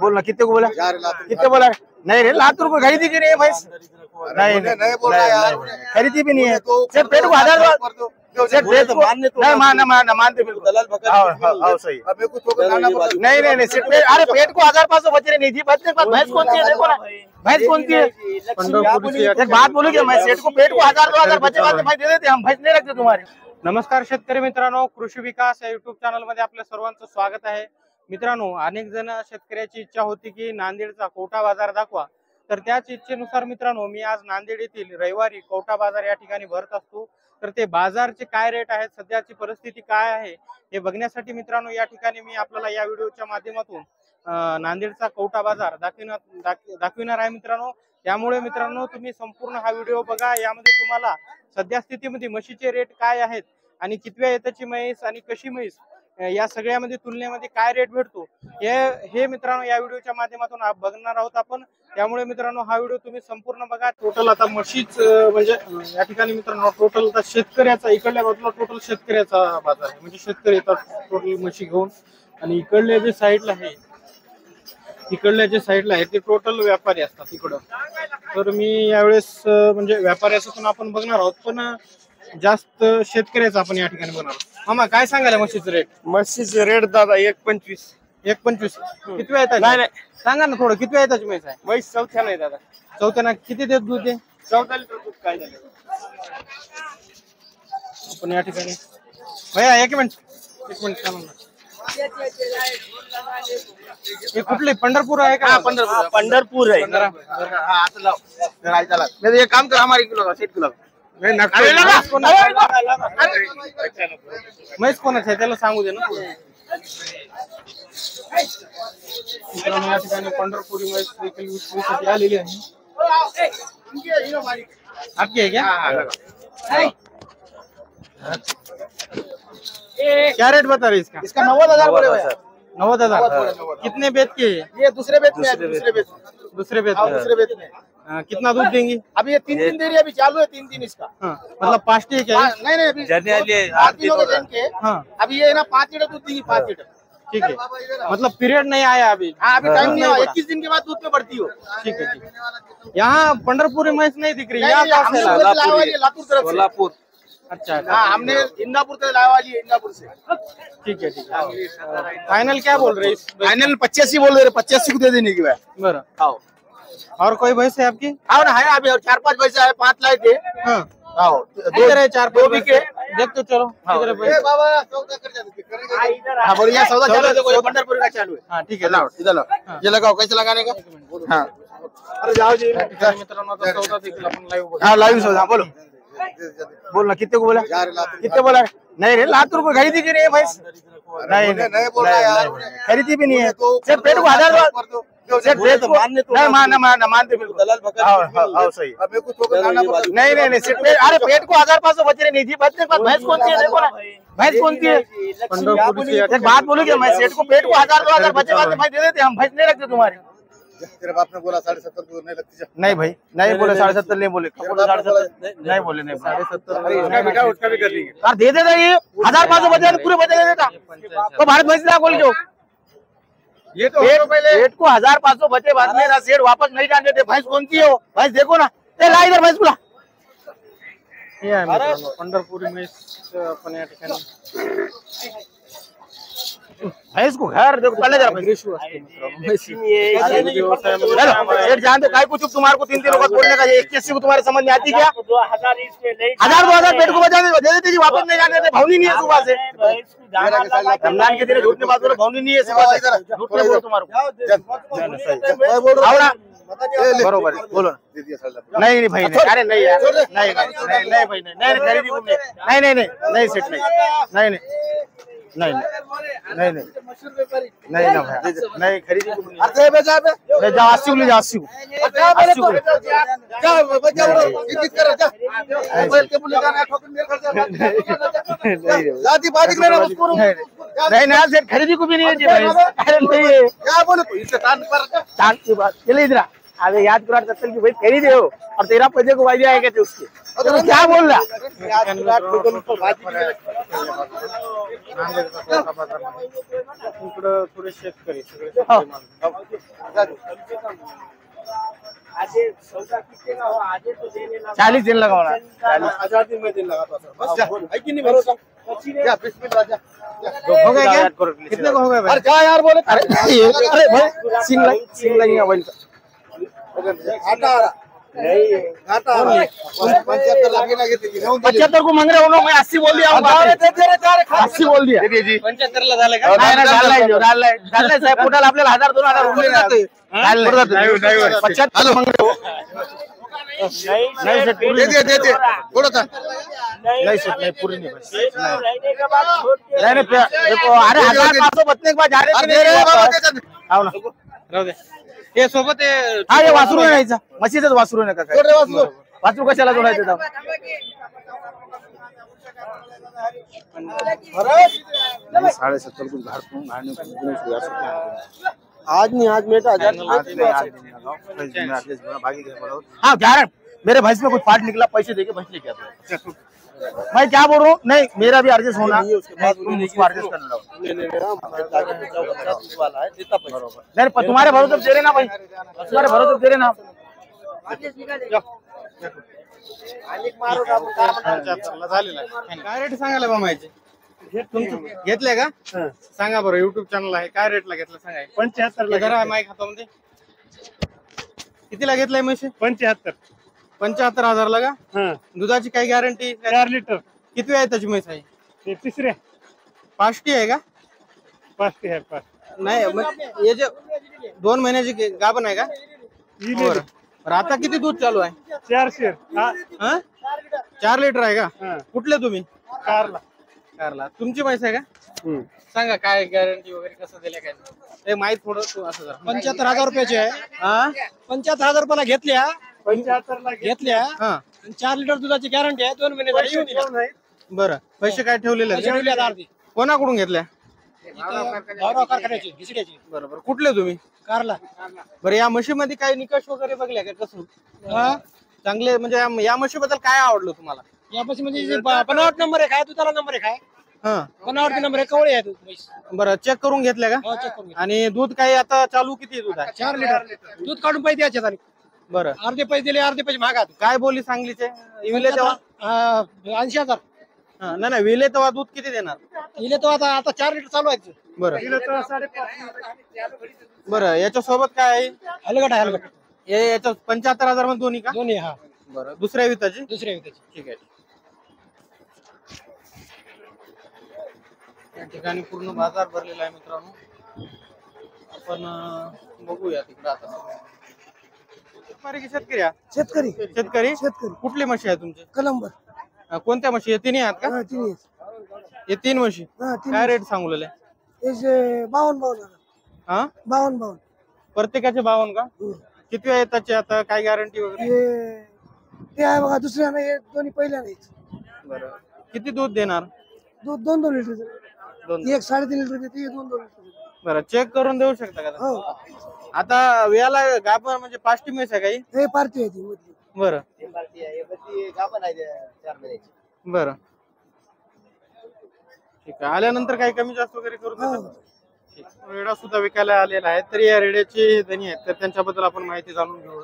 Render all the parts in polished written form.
बोलना कितने को बोला, कितने बोला? नहीं रे, लाख रुपए खरीदी की नहीं है भैंस। नहीं नहीं बोल रहा यार, खरीदी भी नहीं है। सिर्फ पेट को 1000 नहीं मानते बिल्कुल सही। नहीं नहीं नहीं सिर्फ अरे पेट को 1500 बच रहे नहीं जी, बचने के बाद भैंस कौन सी है? देखो ना भैंस कौन सी है। एक बात बोलूँ क्या, मैं सेठ को पेट को 1000-2000 बचे बाद में दे देते, हम भैंस नहीं रखते तुम्हारे। नमस्कार शेतकरी मित्रांनो, कृषी विकास या युट्यूब चॅनल मध्ये आपल्या सर्वांचं स्वागत आहे। मित्रांनो, अनेक जण शेतकऱ्याची इच्छा होती की नांदेडचा कवठा बाजार दाखवा, तर त्याच इच्छेनुसार मित्रांनो मी आज नांदेड येथील रविवारी कवठा बाजार या ठिकाणी भरत असतो। तर ते बाजारचे काय रेट आहेत, सध्याची परिस्थिती काय आहे हे बघण्यासाठी मित्रांनो या ठिकाणी मी आपल्याला या व्हिडिओच्या माध्यमातून नांदेडचा कवठा बाजार दाखविणार आहे मित्रांनो। त्यामुळे मित्रांनो तुम्ही संपूर्ण हा व्हिडिओ बघा। यामध्ये तुम्हाला सध्या स्थितीमध्ये म्हशीचे रेट काय आहेत आणि कितव्या येताची म्हैस आणि कशी म्हैस या सगळ्यामध्ये तुलनेमध्ये काय रेट भेटतो हे मित्रांनो या व्हिडिओच्या माध्यमातून बघणार आहोत आपण। त्यामुळे मित्रांनो हा व्हिडिओ तुम्ही संपूर्ण बघा। टोटल आता म्हशीच म्हणजे या ठिकाणी मित्रांनो टोटल आता शेतकऱ्याचा इकडल्या बाजूला टोटल शेतकऱ्याचा बाजार आहे, म्हणजे शेतकरी येतात टोटल म्हशी घेऊन, आणि इकडल्या जे साईडला आहे इकडल्या जे साईडला आहे ते टोटल व्यापारी असतात इकडं। तर मी यावेळेस म्हणजे व्यापाऱ्याचं आपण बघणार आहोत, पण जास्त शेतकऱ्याचं आपण या ठिकाणी बघणार आहोत। मामा काय सांगायला म्हशीचं रेट? म्हशीचं रेट दादा 1.25 कितव्या येतात? नाही नाही सांगा ना थोडं, कितव्या येताची म्हैस आहे? म्हैस चौथ्या नाही दादा, चौथ्याना किती देत दूध ते? 14 लिटर दूध काय झालं आपण या ठिकाणी भैया एक मिनिट सांगा ना। हे कुठले पंढरपूर आहे का? पंढरपूर आहे। एक काम कर, हमारे किलो सेट किलो म्हैस कोणाच आहे त्याला सांगू दे ना। या ठिकाणी पंढरपुरी म्हैस देखील विक्रीसाठी आलेली आहे। आपकी है क्या? क्या रेट बता रहे इसका? इसका 90,000 बोले भैया। 90,000 कितने बेत के? ये दूसरे बेत में है, दूसरे बेत में। कितना दूध देंगी? अभी ये 3 दिन दे रही है, अभी चालू है 3 दिन इसका। मतलब 5 है क्या? नहीं नहीं अभी 8 दिनों के जन के। अभी ये ना 5 लीटर दूध देगी, 5 लीटर। ठीक है, मतलब पीरियड नहीं आया अभी? अभी टाइम नहीं आया, 21 दिन के बाद दूध में बढ़ती हो। ठीक है। यहाँ पंढरपुरी म्हैस नहीं दिख रही? लातूर तरफ, सोलापुर। अच्छा हमने इंदापुर से लाया वाली है, इंदापुर से। ठीक है ठीक है। फाइनल क्या बोल रहे? फाइनल 85 बोल रहे, 85 को दे देने की बात। बरं। आओ और कोई भैंस है आपकी? हाँ ना है, अभी 4-5 भैंस है, 5 लाए थे। आओ 4-5 बिके देख तो चलो। हाँ बढ़िया सौदा चालू है, पंढरपुर का चालू है। हाँ ठीक है, लाओ इधर लाओ, ये लगाओ कैसे लगाने का। हाँ अरे जाओ जी मित्रांनो, सौदा देखील आपण लाईव्ह। हाँ लाइव सौदा बोलो, बोलना कितने को बोला, कितने बोला? नहीं रे, लाख रुपए खरीदी की नहीं है भैंस। नहीं नहीं बोल रहा यार, खरीदी भी नहीं है। सिर्फ पेट को 1000 मानते बिल्कुल सही। नहीं नहीं नहीं सिर्फ अरे पेट को 1500 बच रहे नहीं जी, बचने के बाद भैंस कौन सी है? देखो ना भैंस कौन सी है। एक बात बोलूँ क्या, मैं सेठ को पेट को 1000-2000 बचे बाद में दे देते, हम भैंस नहीं रखते तुम्हारे। तेरे बाप ने बोला 7.5 को नहीं लगती। नहीं भाई नहीं बोले 7.5 नहीं बोले, 7.5 नहीं बोले, नहीं 7.5 उसका भी कर लेंगे। यार दे देता, ये 1500 बचे पूरे बचे दे देता तो भारत भैंस ना बोल जो। ये तो पेट को 1500 बचे बाद में ना सेठ वापस नहीं जाने देते। भैंस कौन सी है वो? भैंस देखो ना, ला इधर भैंस बुला। ये आहे मित्रांनो पंढरपुरी म्हैस आपण या ठिकाणी। भैंस को घर देखो पहले जरा सेठ जान दो, काय कुछ तुम्हारे को 3 दिनों का बोलने का, ये 81 को तुम्हारे समझ में आती क्या? 1000-2000 पेट को बचा दे देते जी, वापस नहीं जाने देते। भावनी नहीं है सुबह से, रमजान के दिन झूठ में बात बोलो, भावनी नहीं है सुबह से, झूठ नहीं बोलो तुम्हारे बरोबर बोलो। नहीं नहीं भाई नहीं, अरे नहीं यार, नहीं नहीं नहीं भाई नहीं खरीदी नहीं नहीं नहीं सेठ नहीं नहीं नहीं नहीं नहीं नहीं ना भाई नहीं खरीदी नहीं। जा 80 ले जा 80 नहीं ना सेठ खरीदी को भी नहीं है। अरे नहीं है क्या बोले, इससे तान की बात चले इधर अबे याद करा चल कि भाई खरीद हो और तेरा पैसे को वाजी आएगा थे उसके तो क्या बोल रहा इकडं थोडे शेतकरी सगळे 40 दिन लगा होना 1000 दिन में दिन लगा था बस है कि नहीं भरोसा क्या बिस्मिल्लाह जा हो गया क्या कितने को हो गया भाई अरे क्या यार बोले अरे भाई सिंगला ही मोबाइल का घाटा आ रहा नहीं घाटा आ रहा 75 लाख ना घेतली 75 को मांग रहे हो मैं 80 बोल दिया 80 बोल दिया 75 ला झाले का डाललाय साहेब पोटाला आपल्याला 1000-2000 उरले जाते 75 मांग रहे हो दे थोड़ा सा नहीं सर नहीं पूरी नहीं बस नहीं देखो अरे 1500 बचने के बाद जा रहे आओ ना राहू दे हे सोबत हा हे वासरू नाहीचा म्हशीचंच वासरू नका काय वासरू कशाला जोडायचं आज नहीं आज मेरा 1000 हाँ ग्यारह मेरे भैंस में कुछ फाट निकला पैसे देके भैंस लेके आते मैं क्या बोल रहा हूँ नहीं मेरा भी एडजस्ट होना तुम उसको एडजस्ट करना नहीं तुम्हारे भरोसे दे रहे ना भाई तुम्हारे भरोसे दे रहे ना काय रेट सांगायला बामायचे घेतले का सांगा बरं युट्यूब चॅनल आहे काय रेटला घेतलं सांगा 75 ला माईक हातामध्ये कितीला घेतलाय म्हशी 75,000 ला का दुधाची काय गॅरंटी 4 लिटर किती आहे त्याची म्हैस आहे ते तिसऱ्या पाष्टी आहे का पाचशे आहे पाच नाही मग हे जे 2 महिन्याची गाभण आहे का बरं आता किती दूध चालू आहे 400 हा 4 लिटर आहे का कुठले तुम्ही कारला तुमची म्हैस आहे का सांगा काय गॅरंटी वगैरे कसं दिलं काय ते माहित थोडं असं जरा 75,000 रुपयाचे आहे हा 75,000 रुपयाला घेतल्या 75 ला घेतल्या हा 4 लिटर दुधाची गॅरंटी आहे 2 महिने बरं पैसे काय ठेवलेले आहेत? कोणाकडून घेतल्या कारखान्याची घिसड्याची बरोबर कुठले तुम्ही कारला बरं या म्हशीमध्ये काही निकष वगैरे बघल्या का कसं चांगले म्हणजे या म्हशीबद्दल काय आवडलं तुम्हाला यापासून म्हणजे बनावट नंबर आहे काय दुधाला नंबर आहे काय हा बनावट नंबर आहे कवळे आहे दूध बरं चेक करून घेतल्या का चेक करून आणि दूध काही आता चालू किती दूध आहे 4 लिटर दूध काढून पैसे द्यायचे आणि बरं अर्धे पैसे दिले अर्धे पैसे मागा काय बोली सांगलीचे विले तेव्हा 80,000 नाही विले तेव्हा दूध किती देणार इले तो आता 4 लिटर चालू आहे बरं बरं याच्या सोबत काय आहे हलगट आहे हलगट याच्या 75,000 मध्ये दोन्ही का दोन्ही हा बरं दुसऱ्या विताची दुसऱ्या विकायची ठीक आहे या ठिकाणी पूर्ण बाजार भरलेला आहे मित्रांनो आपण बघूया तिकडे आता शेतकरी शेतकरी शेतकरी कुठली म्हशी आहे तुमची कलंबर कोणत्या म्हशी आहे तिन्ही आहेत का तिन्ही हे 3 म्हशी काय रेट सांगू लागले 52 हा 52 प्रत्येकाचे 52 का किती आहे त्याची आता काय गॅरंटी वगैरे ते आहे बघा दुसऱ्या नाही दोन्ही पहिल्या नाही बरं किती दूध देणार दूध 2 लिटर एक 3.5 लिटर देते 2 लिटर बरं चेक करून देऊ शकता का हो आता वेळाला गाभण म्हणजे पाष्टी म्हैस आहे काही हे पार्टी आहे ती मधली बरं बरं ठीक आहे आल्यानंतर काही कमी जास्त वगैरे करू देतात रेडा सुद्धा विकायला आलेला आहे तर या रेड्याचे धनी आहेत तर त्यांच्याबद्दल आपण माहिती जाणून घेऊ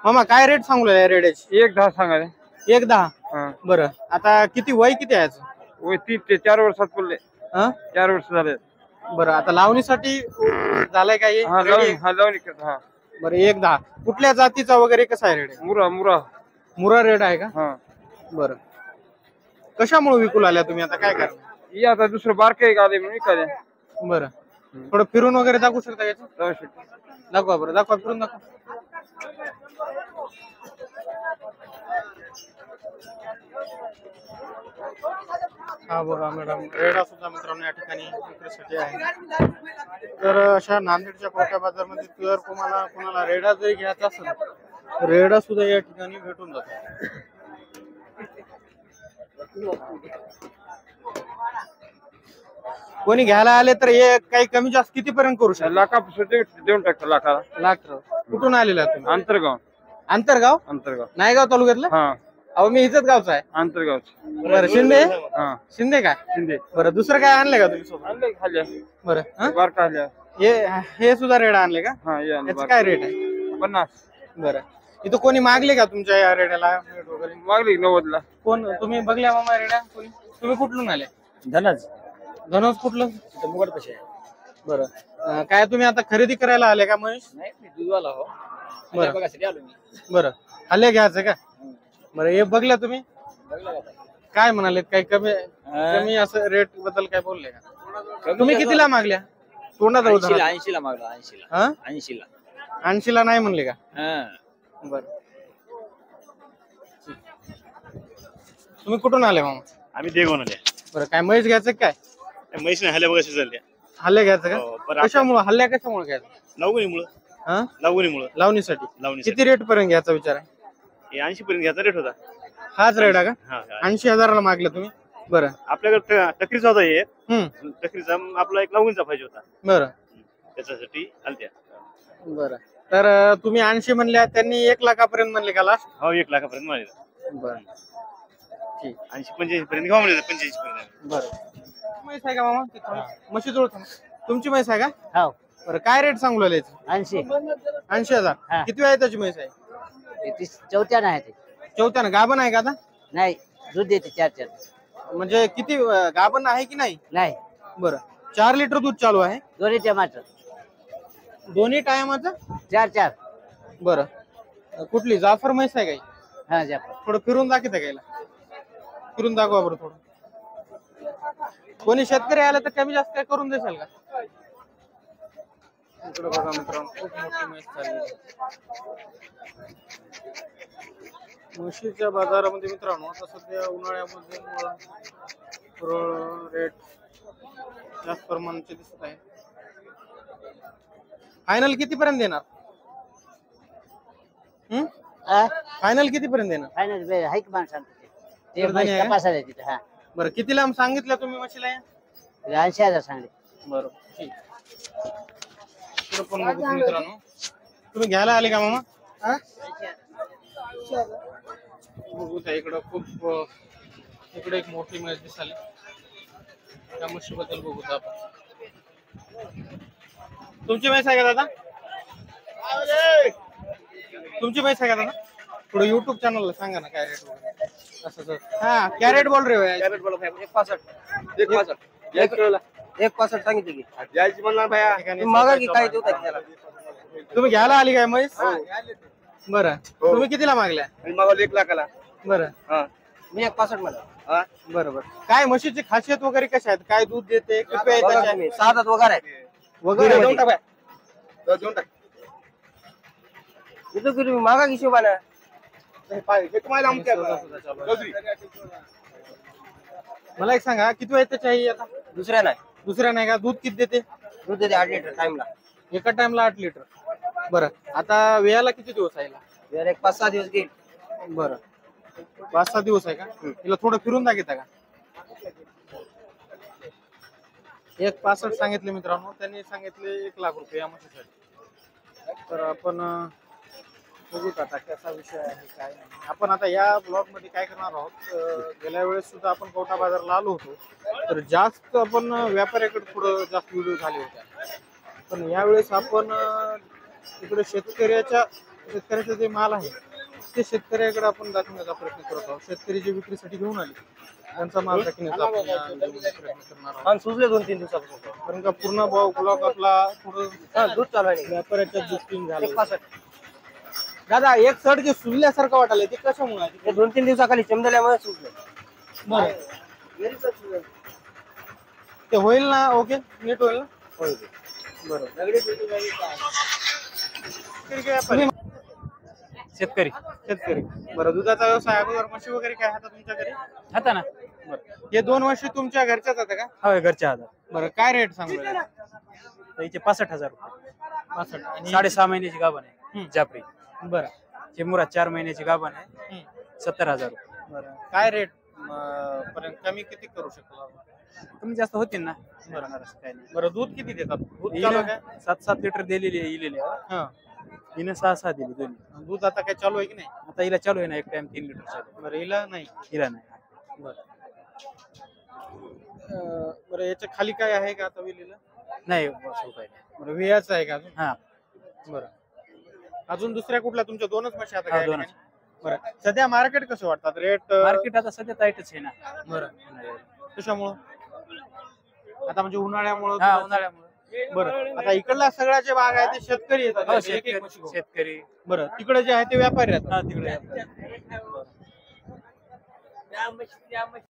मामा काय रेट सांगू या रेड्याची 1.10 सांगाले 1.10 बरं आता किती वय किती आहे याचं? वय 3 ते 4 वर्षात पडले हा 4 वर्ष झाले बरं आता लावणीसाठी झालाय काही बरं 1.10 कुठल्या जातीचा वगैरे कसा आहे रेड मुरा रेड आहे का बरं कशामुळे विकू आल्या तुम्ही आता काय करणार आता दुसरं बारके गाले म्हणून विकाले बरं थोडं फिरून वगैरे दाखवू शकता याचं दाखवा बरं दाखवा फिरून दाखवा हा बघा मॅडम रेडा सुद्धा मित्रांनो या ठिकाणी विक्रीसाठी आहे तर अशा नांदेडच्या कोट्या बाजारमध्ये जर कोणाला रेडा जरी घ्यायचा असेल रेडा सुद्धा या ठिकाणी भेटून जातो कोणी घ्यायला आले तर हे काही कमी जास्त किती पर्यंत करू शकतो लाखापासून देऊन टाकतो लाखाला लाख कुठून आलेला तुम्ही? अंतरगाव अंतरगाव नायगाव तालुक्यातलं? हा अहो मी इथंच गावचा आहे. अंतरगाव बरं शिंदे हा शिंदे काय? शिंदे बरं दुसरं काय आणलं का तुम्ही सोबत? आणलं खाल्या बरं हं? बारका आल्या हे सुद्धा रेडा आणले का? हा या याचं काय रेट आहे? 50 बरं इथं कोणी मागले का तुमच्या या रेड्याला रेट वगैरे? मागली 90 ला. कोण तुम्ही बघल्या मामा रेड्या कोणी? तुम्ही कुठून आले? धनोज कुठलं? मुगड कसे आहे? बरं काय तुम्ही आता खरेदी करायला आले का महेश? नाही मी दूधवाला हो. बरं बघायसाठी आलो मी. बरं हल्ले घ्यायचं का? बरं हे बघल्या तुम्ही काय म्हणाले? काही कमी कमी असं रेट बद्दल काय बोलले का? तुम्ही कितीला मागल्या? तोंडाजवळ 80 ला मागला 80 ला. हा 80 ला. 80 ला नाही म्हणले का? बर तुम्ही कुठून आले मामा? आम्ही देगवून आले. बरं काय म्हैस घ्यायचं काय? म्हैस नाही हल्ल्या बघायचं चालल्या. हल्ले घ्यायचं हो, का? बरं. कशामुळे हल्ल्या कशामुळे घ्यायचं? लावणीमुळं हा लावणीमुळं लावणीसाठी लावणीसाठी. किती रेट पर्यंत घ्यायचा विचार आहे? 80 पर्यंत घ्यायचा रेट होता. हाच रेट आहे का? हा 80,000ला मागलं तुम्ही? बरं आपल्याकडे टकरीचा होता एक. हम्म टकरीचा आपला एक लावणीचा पाहिजे होता. बरं त्याच्यासाठी आलत्या. बरं तर तुम्ही 80 म्हणल्या, त्यांनी 1 लाखापर्यंत म्हणले का लास्ट? हो 1 लाखापर्यंत मागितला. बरं ठीक 80-85 पर्यंत घेऊ म्हणजे 85 पर्यंत. बरं म्हैस आहे का मामा? म्हशी जोड तुमची म्हैस आहे का? हो बरं काय रेट सांगू लागले? 80 80,000. हा. किती वेळ त्याची म्हैस आहे? चौथ्या नाही ते चौथ्यानं गाभण आहे का आता? नाही दूध देते 4 म्हणजे किती गाभण आहे की नाही? नाही बरं 4 लिटर दूध चालू आहे दोन्ही टमाटर दोन्ही टायमाचं? 4 बरं कुठली जाफर म्हैस आहे काही? हा जा थोडं फिरून दाखवता का याला? फिरून दाखवा बरं थोडं. कोणी शेतकरी आला तर कमी जास्त काय करून देसाल का? इकडे बघा मित्रांनो खूप मोठी म्हैस चालली आहे. म्हशीच्या बाजारामध्ये मित्रांनो आता सध्या उन्हाळ्यामध्ये रेट जास्त प्रमाणाचे दिसत आहे. फायनल किती पर्यंत देणार? फायनल किती पर्यंत देणार? फायनल हाईक माणसांचं ते गर्दनी आहे का? तपासायला तिथे हा बरं किती लांब सांगितलं तुम्ही म्हशीला या? 80,000 सांगले. बरोबर ठीक. इकडं पण बघू मित्रांनो. तुम्ही घ्यायला आले का मामा? बघू त्या इकडं खूप इकडे एक मोठी म्हैस दिसाली. त्या म्हशीबद्दल बघू आपण. तुमची म्हैस आहे का दादा? तुमची म्हैस आहे का दादा? थोडं युट्यूब चॅनलला सांगा ना काय रेट वगैरे असं. हा क्या रेट बोल रहे हो? 1.65 सांगितले की जायची म्हणणार भैया. मागा की काय देऊ त्याला तुम्ही घ्यायला आली काय म्हैस? बरं तुम्ही कितीला मागल्या? मागवलं 1 लाखाला. बरं मी 1.65 म्हणा बरोबर. काय म्हशीची खासियत वगैरे कशा आहेत? काय दूध देते? किती आहे त्याच्या? 6 दात वगैरे आहे वगैरे देऊन टाक भैया. देऊन टाक. किती किती मागा की शिवाना मला एक सांगा किती वेळ त्याच्या आता? दुसऱ्या नाही दुसऱ्या नाही का? दूध किती देते? दूध देते 8 लिटर टाइमला एका टाइमला 8 लिटर. बरं आता वेळाला किती दिवस आहे? एक 5-6 दिवस घेईल. बरं 5-6 दिवस आहे का? तिला थोडं फिरून दाखवता का? 1.65 सांगितले मित्रांनो. त्यांनी सांगितले 1 लाख रुपये या म्हशीसाठी. तर आपण बघू आता कसा विषय आहे काय नाही. आपण आता या ब्लॉग मध्ये काय करणार आहोत, गेल्या वेळेस सुद्धा आपण कवठा बाजारला आलो होतो तर जास्त आपण व्यापाऱ्याकडे थोडं जास्त व्हिडिओ झाले होते. पण यावेळेस आपण इकडे शेतकऱ्याचा जे माल आहे ते शेतकऱ्याकडे आपण दाखवण्याचा प्रयत्न करत आहोत. शेतकरी जे विक्रीसाठी घेऊन आले त्यांचा माल दाखवण्याचा आपण प्रयत्न करणार आहोत. सुजले 2-3 दिवसापासून कारण का पूर्ण ब्लॉग आपला थोडं दूध चालू आहे व्यापाऱ्याच्या दृष्टीने झालं. 1.65 दादा एक सड जे सुजल्यासारखं वाटायला ते कशामुळे? हे 2-3 दिवसाखाली चमदल्यामुळे सुजले. बरं ते होईल ना? ओके नीट होईल ना? होईल. शेतकरी शेतकरी बरं दुधाचा व्यवसाय अगोदर म्हशी वगैरे काय हातात तुमच्या घरी? आता ना बरं हे 2 वर्षी तुमच्या घरच्याच होत्या का? होय घरच्या हातात. बरं काय रेट सांगू? हिचे 65,000 रुपये. 65 आणि 6.5 महिन्याची गाभण आहे जाफरी. बरं चिमुरा 4 महिन्याची गाभण आहे 70,000 रुपये. बरं काय रेट पर्यंत कमी किती करू शकतो? कमी जास्त होतील ना. बरं. असं काही नाही. बरं दूध किती देतात? दूध चालू काय? 7-7 लिटर दिलेली आहे. हा हिनं 6 दिली दोन्ही. दूध आता काय चालू आहे की नाही? आता हिला चालू आहे ना, एक टाइम 3 लिटर चालू. बरं हिला नाही. हिला नाही. बरं बरं याच्या खाली काय आहे का आता विलेलं? नाही बस होत आहे. बरं वियाचं आहे का अजून? हा बरं अजून दुसऱ्या कुठल्या तुमच्या दोनच म्हशी आता हा, काय दोनच. ठिकाणी? बरं सध्या मार्केट कसं वाटतात रेट? मार्केट आता सध्या टाईटच आहे ना. बरं कशामुळं? आता म्हणजे उन्हाळ्यामुळं? हा उन्हाळ्यामुळे. बरं आता इकडला सगळा जे भाग आहे ते शेतकरी येतात हो, एक एक म्हशी घेऊन. शेतकरी. बरं तिकडे जे आहे ते व्यापारी हा राहतात. तिकडे